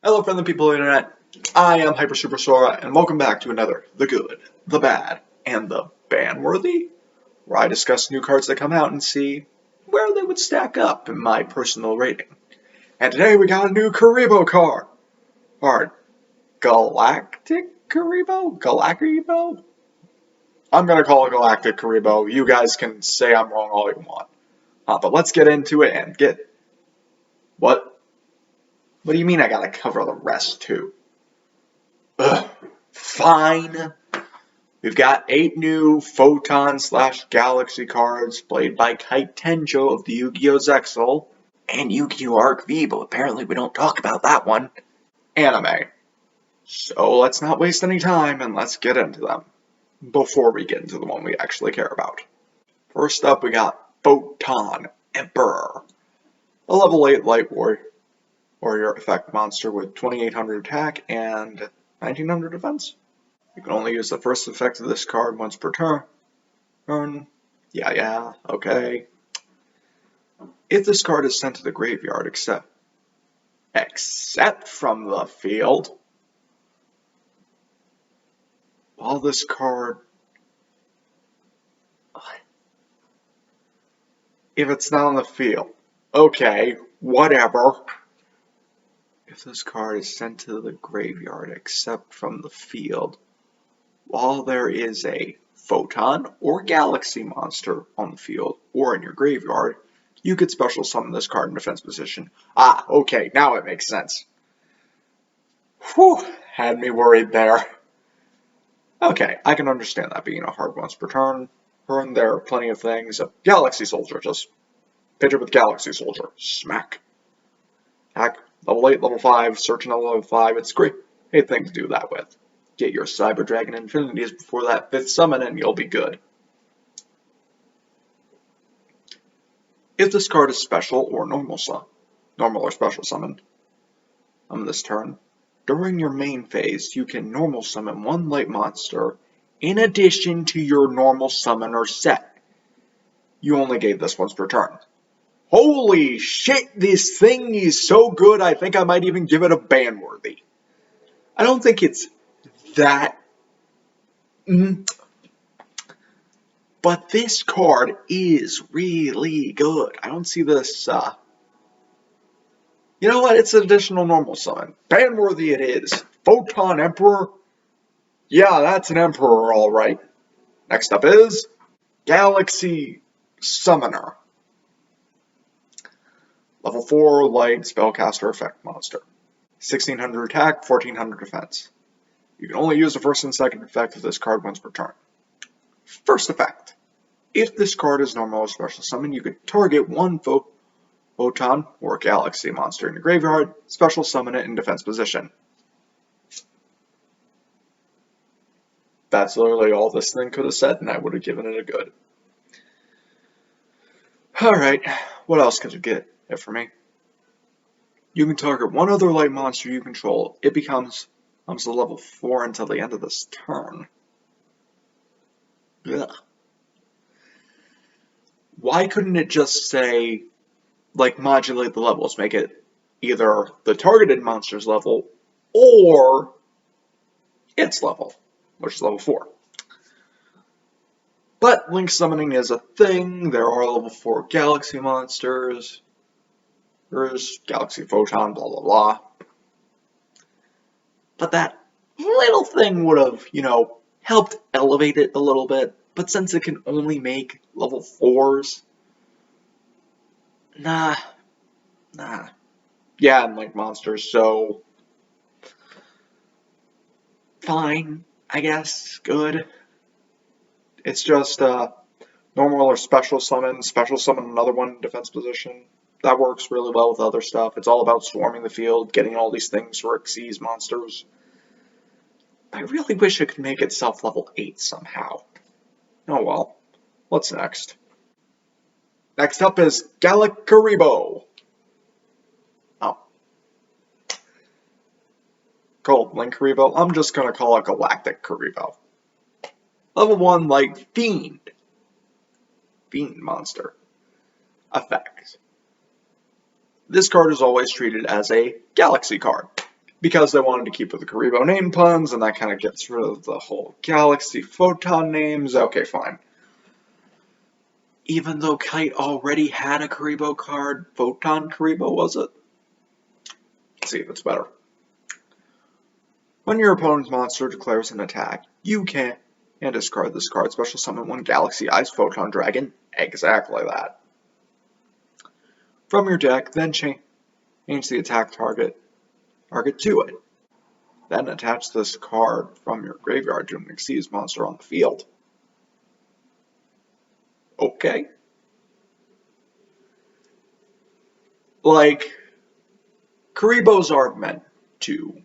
Hello friendly people of the internet, I am Hyper Super Sora, and welcome back to another The Good, The Bad, and The Ban-worthy, where I discuss new cards that come out and see where they would stack up in my personal rating. And today we got a new Kuriboh card. Galactikuriboh? Galactikuriboh? I'm gonna call it Galactikuriboh. You guys can say I'm wrong all you want. But let's get into it and get... What? What do you mean I gotta cover the rest too? Ugh, fine. We've got 8 new Photon/Galaxy cards played by Kite Tenjo of the Yu-Gi-Oh! Zexal and Yu-Gi-Oh! Arc V, but apparently we don't talk about that one. Anime. So let's not waste any time and let's get into them before we get into the one we actually care about. First up, we got Photon Emperor, a level 8 light warrior effect monster with 2800 attack and 1900 defense. You can only use the first effect of this card once per turn. Yeah, okay. If this card is sent to the graveyard except from the field, while this card... If it's not on the field, okay, whatever. If this card is sent to the graveyard except from the field, while there is a Photon or Galaxy monster on the field or in your graveyard, you could special summon this card in defense position. Ah, okay, now it makes sense. Whew, had me worried there. Okay, I can understand that being a hard once per turn. There are plenty of things. A Galaxy Soldier, just pitch it with Galaxy Soldier. Smack. Attack. Level 8, level 5, search another level 5, it's great thing to do that with. Get your Cyber Dragon Infinities before that 5th summon and you'll be good. If this card is special or normal or special summoned on this turn, during your main phase you can normal summon 1 light monster in addition to your normal summoner set. You only gave this once per turn. Holy shit, this thing is so good, I think I might even give it a ban-worthy. I don't think it's that... But this card is really good. I don't see this... You know what, it's an additional normal summon. Ban-worthy it is. Photon Emperor? Yeah, that's an Emperor, alright. Next up is... Galaxy Summoner. Level 4 light spellcaster effect monster. 1600 attack, 1400 defense. You can only use the first and second effect of this card once per turn. First effect. If this card is normal or special summon, you could target 1 Photon or Galaxy monster in your graveyard, special summon it in defense position. That's literally all this thing could have said, and I would have given it a good. Alright, what else could you get it for me? You can target 1 other light monster you control. It comes to level 4 until the end of this turn. Ugh. Why couldn't it just say, like, modulate the levels, make it either the targeted monster's level or its level, which is level 4. But link summoning is a thing. There are level 4 Galaxy monsters. There's Galaxy Photon, blah blah blah. But that little thing would have, helped elevate it a little bit. But since it can only make level 4s, nah. Yeah, and like monsters, so fine, I guess, good. It's just normal or special summon another one in defense position. That works really well with other stuff. It's all about swarming the field, getting all these things for Xyz monsters. I really wish it could make itself level 8 somehow. Oh well. What's next? Next up is Galactikuriboh. Oh. Called Linkuriboh. I'm just gonna call it Galactikuriboh. Level 1 light fiend. Fiend monster. Effect. This card is always treated as a Galaxy card. because they wanted to keep with the Kuriboh name puns, and that kind of gets rid of the whole Galaxy Photon names. Okay, fine. Even though Kite already had a Kuriboh card, Photon Kuriboh, was it? Let's see if it's better. When your opponent's monster declares an attack, you can discard this card. Special summon one Galaxy Eyes Photon Dragon. Exactly that. From your deck, then change the attack target to it. Then attach this card from your graveyard to an Xyz monster on the field. Okay. Like, Kuribohs are meant to,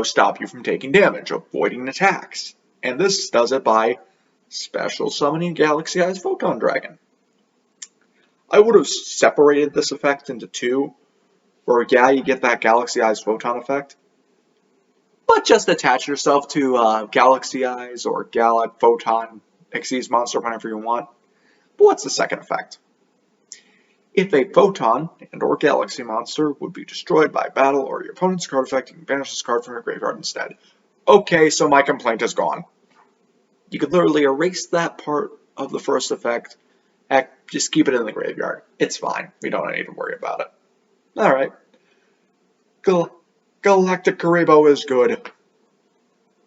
stop you from taking damage, avoiding attacks. And this does it by special summoning Galaxy Eyes Photon Dragon. I would have separated this effect into two, where yeah, you get that Galaxy Eyes Photon effect, but just attach yourself to Galaxy Eyes or Photon Xyz monster whenever you want. But what's the second effect? If a Photon and or Galaxy monster would be destroyed by battle or your opponent's card effect, you can banish this card from your graveyard instead. Okay, so my complaint is gone. You could literally erase that part of the first effect. Heck, just keep it in the graveyard. It's fine. We don't need to worry about it. Alright. Galactikuriboh is good.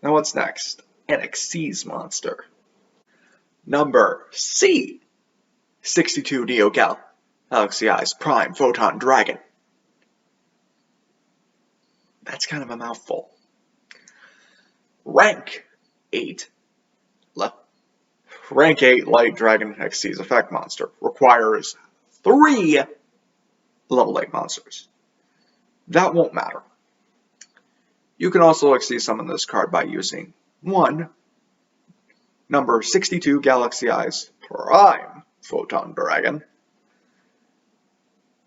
Now what's next? An Xyz monster. Number C. 62 Neo Galaxy Eyes Prime Photon Dragon. That's kind of a mouthful. Rank 8 Light Dragon Xyz effect monster. Requires 3 level 8 monsters. That won't matter. You can also Xyz summon this card by using 1 number 62 Galaxy Eyes Prime Photon Dragon.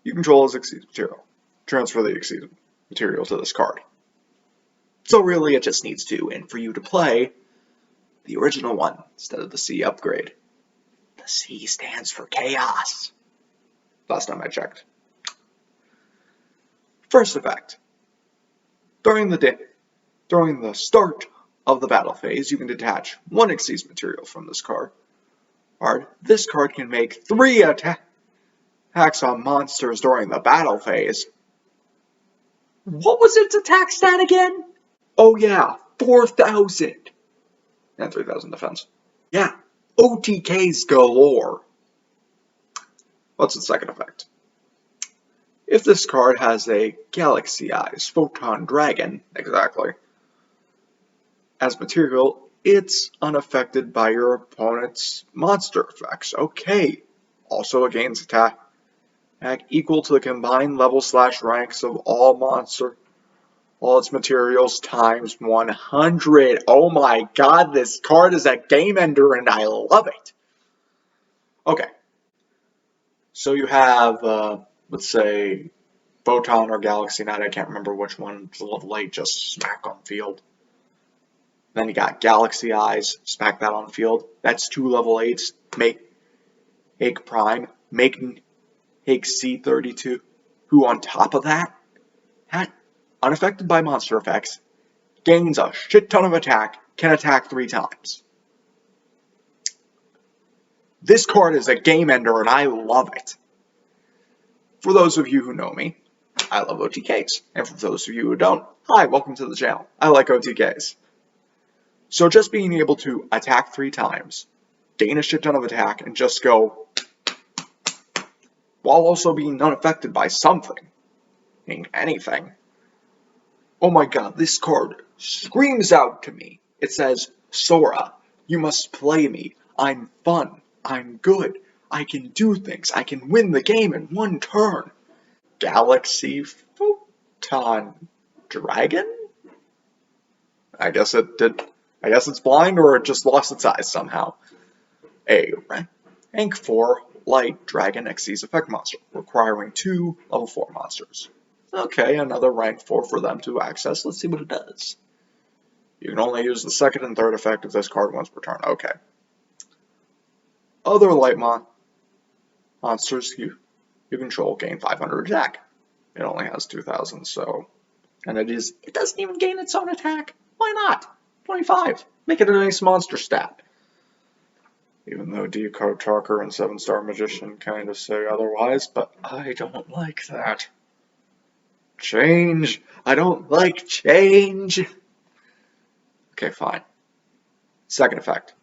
You control as Xyz material. Transfer the Xyz material to this card. So really it just needs 2, and for you to play the original one instead of the C upgrade. The C stands for Chaos. Last time I checked. First effect. During the start of the battle phase, you can detach 1 Xyz material from this card. This card can make 3 attacks on monsters during the battle phase. What was its attack stat again? Oh yeah, 4,000. And 3,000 defense. Yeah, OTKs galore. What's the second effect? If this card has a Galaxy Eyes Photon Dragon, exactly, as material, it's unaffected by your opponent's monster effects. Okay. Also, it gains attack equal to the combined level/ranks of all its materials times 100. Oh my god, this card is a game ender and I love it. Okay. So you have, let's say, Photon or Galaxy Knight, I can't remember which one, it's a level 8, just smack on field. Then you got Galaxy Eyes, smack that on field. That's 2 level 8s, make Prime, make C32, who on top of that, unaffected by monster effects, gains a shit ton of attack, can attack 3 times. This card is a game ender and I love it. For those of you who know me, I love OTKs. And for those of you who don't, hi, welcome to the channel. I like OTKs. So just being able to attack 3 times, gain a shit ton of attack, and just go, while also being unaffected by something, meaning anything. Oh my god, this card screams out to me. It says, Sora, you must play me. I'm fun. I'm good. I can do things. I can win the game in 1 turn. Galaxy Photon Dragon? I guess it's blind or it just lost its eyes somehow. A rank 4 Light Dragon Xyz effect monster, requiring 2 level 4 monsters. Okay, another rank 4 for them to access. Let's see what it does. You can only use the second and third effect of this card once per turn. Okay. Other light monsters you control gain 500 attack. It only has 2,000, so And it doesn't even gain its own attack. Why not? 25. Make it a nice monster stat. Even though Decode Talker and 7-Star Magician kind of say otherwise, but I don't like that. Change! I don't like change! Okay, fine. Second effect.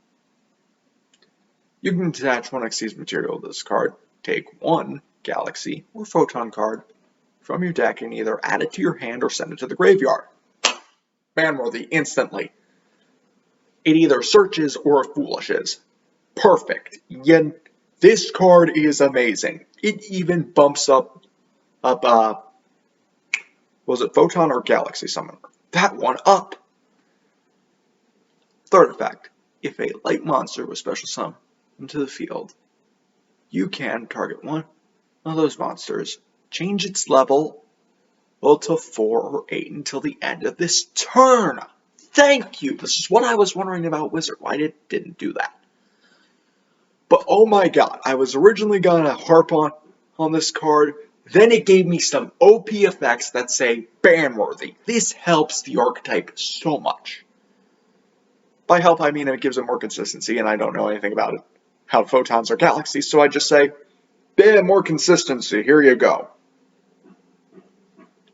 You can attach one Xyz material to this card, take one Galaxy or Photon card from your deck and either add it to your hand or send it to the graveyard. Banworthy instantly. It either searches or it foolishes. Perfect. This card is amazing. It even bumps up, was it Photon or Galaxy Summoner? That one up. Third effect. If a light monster was special summoned into the field, you can target one of those monsters, change its level to 4 or 8 until the end of this turn. Thank you. This is what I was wondering about Wizard. Why didn't do that? But oh my god, I was originally gonna harp on this card. Then it gave me some OP effects that say banworthy. This helps the archetype so much. By help, I mean it gives it more consistency, and I don't know anything about it, how photons are galaxies, so I just say, yeah, more consistency, here you go.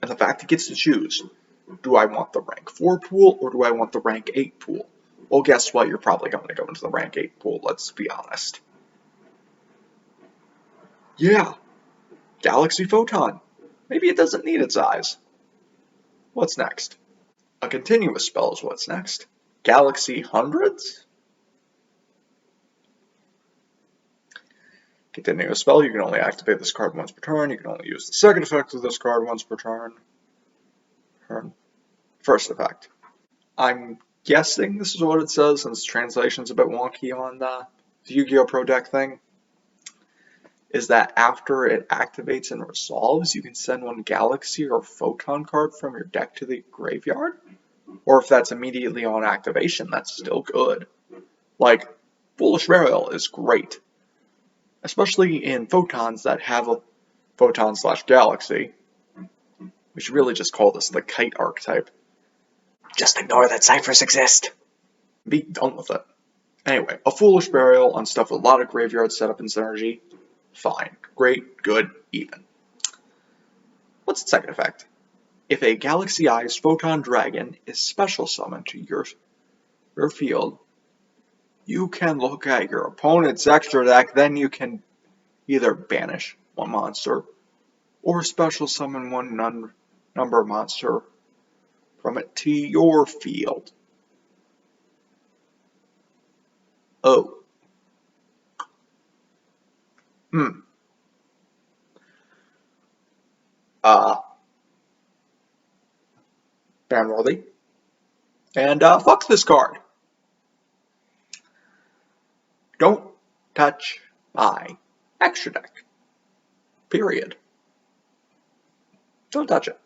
And the fact it gets to choose, do I want the rank 4 pool, or do I want the rank 8 pool? Well, guess what, you're probably going to go into the rank 8 pool, let's be honest. Yeah, Galaxy Photon. Maybe it doesn't need its eyes. What's next? A continuous spell is what's next. Galaxy Hundreds? Continuous spell, you can only activate this card once per turn. You can only use the second effect of this card once per turn. First effect. I'm guessing this is what it says, since translation's a bit wonky on the Yu-Gi-Oh! Pro Deck thing. Is that after it activates and resolves, you can send one Galaxy or Photon card from your deck to the graveyard? Or if that's immediately on activation, that's still good. Like, Foolish Burial is great. Especially in Photons that have a Photon/Galaxy. We should really just call this the Kite archetype. Just ignore that ciphers exist. Be done with it. Anyway, a Foolish Burial on stuff with a lot of graveyard setup and synergy. Fine. Great, good, even. What's its second effect? If a Galaxy Eyes Photon Dragon is special summoned to your field, you can look at your opponent's extra deck, then you can either banish one monster or special summon one number monster from it to your field. Oh. Banworthy. And fuck this card. Don't touch my extra deck. Period. Don't touch it.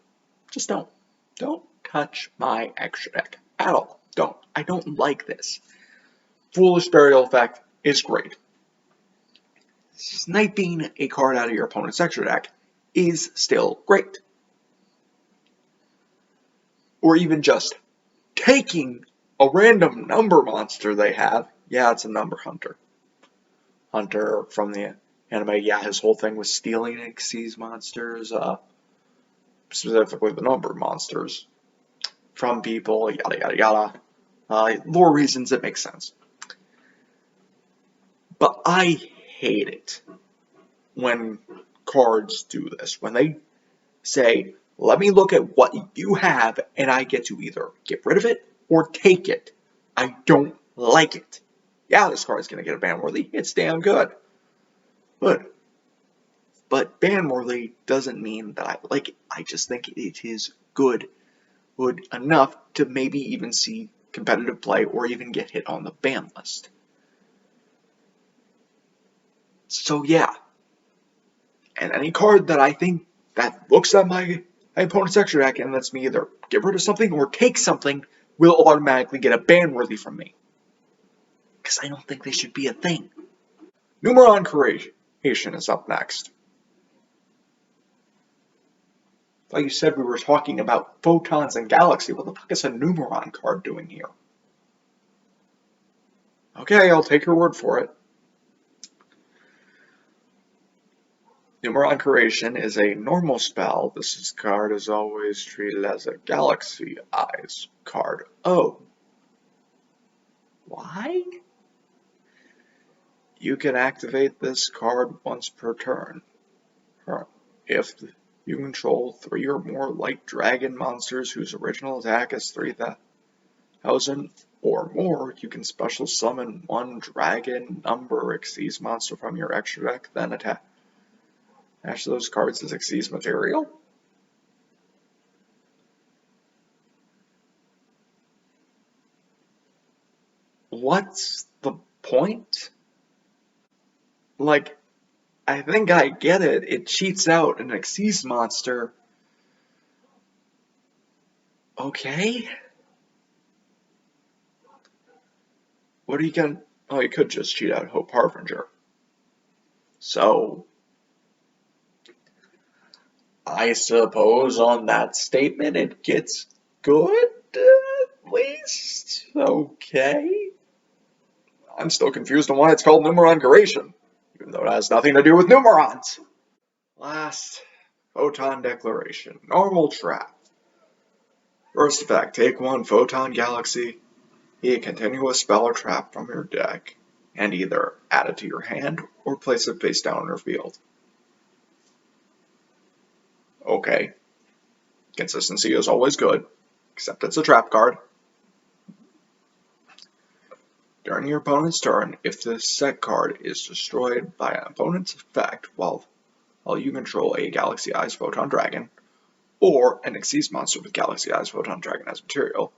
Just don't. Don't touch my extra deck at all. Don't. I don't like this. Foolish Burial effect is great. Sniping a card out of your opponent's extra deck is still great. Or even just taking a random number monster they have. Yeah, it's a number hunter. Hunter from the anime, yeah, his whole thing was stealing Xyz monsters, specifically the number monsters, from people, yada yada yada. Lore reasons, it makes sense. But I hate it when cards do this. When they say, let me look at what you have, and I get to either get rid of it or take it. I don't like it. Yeah, this card is going to get a banworthy. It's damn good. But banworthy doesn't mean that I like it. I just think it is good enough to maybe even see competitive play or even get hit on the ban list. So yeah. And any card that I think that looks at my opponent's extra deck and lets me either get rid of something or take something will automatically get a banworthy from me. Because I don't think they should be a thing. Numeron Creation is up next. thought you said we were talking about photons and galaxy. What the fuck is a numeron card doing here? Okay, I'll take your word for it. Numeron Creation is a normal spell. This card is always treated as a Galaxy Eyes card. Oh. Why? You can activate this card once per turn. If you control 3 or more light dragon monsters whose original attack is 3,000 or more, you can special summon 1 dragon number Xyz monster from your extra deck, then attach those cards as Xyz material. What's the point? Like, I think I get it. It cheats out an Xyz monster. Okay. What are you gonna... Oh, you could just cheat out Hope Harbinger. So, I suppose on that statement it gets good, at least? Okay. I'm still confused on why it's called Numeron Creation, even though it has nothing to do with numerons. Last, Photon Declaration. Normal trap. First effect, take 1 Photon Galaxy, a continuous spell or trap from your deck, and either add it to your hand or place it face down in your field. Okay. Consistency is always good, except it's a trap card. During your opponent's turn, if the set card is destroyed by an opponent's effect while you control a Galaxy Eyes Photon Dragon, or an Xyz monster with Galaxy Eyes Photon Dragon as material,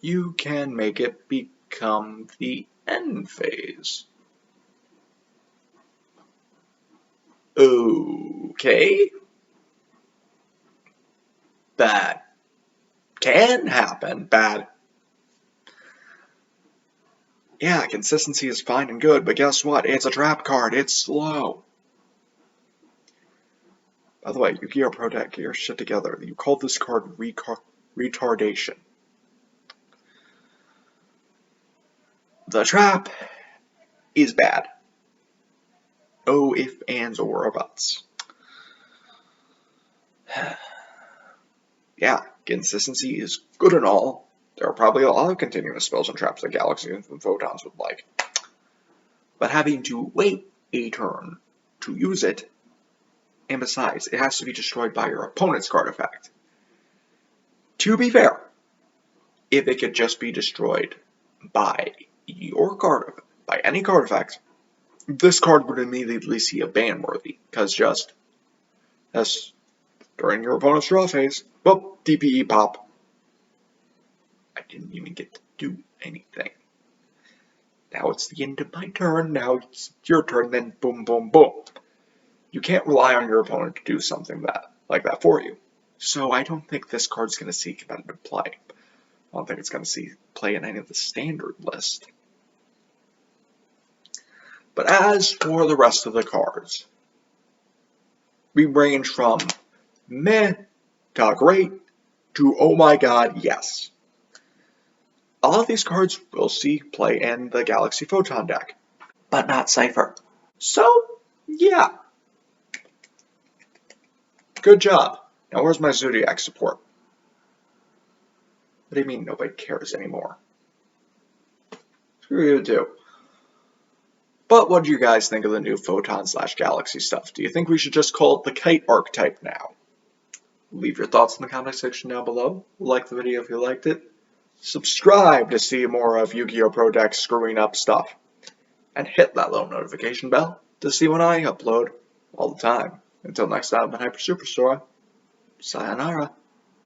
you can make it become the end phase. Okay. That can happen. Bad. Yeah, consistency is fine and good, but guess what? It's a trap card. It's slow. By the way, Yu-Gi-Oh! Pro Deck, get your shit together. You called this card retardation. The trap is bad. No ifs, ands, or buts. Yeah, consistency is good and all. There are probably a lot of continuous spells and traps that Galaxies and Photons would like. But having to wait a turn to use it, and besides, it has to be destroyed by your opponent's card effect. To be fair, if it could just be destroyed by your card, by any card effect, this card would immediately see a ban worthy, because just as during your opponent's draw phase, well, DPE pop. I didn't even get to do anything. Now it's the end of my turn, now it's your turn, then boom, boom, boom. You can't rely on your opponent to do something like that for you. So I don't think this card's going to see competitive play. I don't think it's going to see play in any of the standard list. But as for the rest of the cards, we range from meh to great to oh my god, yes. A lot of these cards will see play in the Galaxy Photon deck, but not Cypher. So, yeah. Good job. Now where's my Zodiac support? What do you mean nobody cares anymore? Screw you too. But what do you guys think of the new Photon/Galaxy stuff? Do you think we should just call it the Kite archetype now? Leave your thoughts in the comment section down below. Like the video if you liked it. Subscribe to see more of Yu-Gi-Oh! Pro Deck screwing up stuff. And hit that little notification bell to see when I upload all the time. Until next time, I'm Hyper Superstore. Sayonara.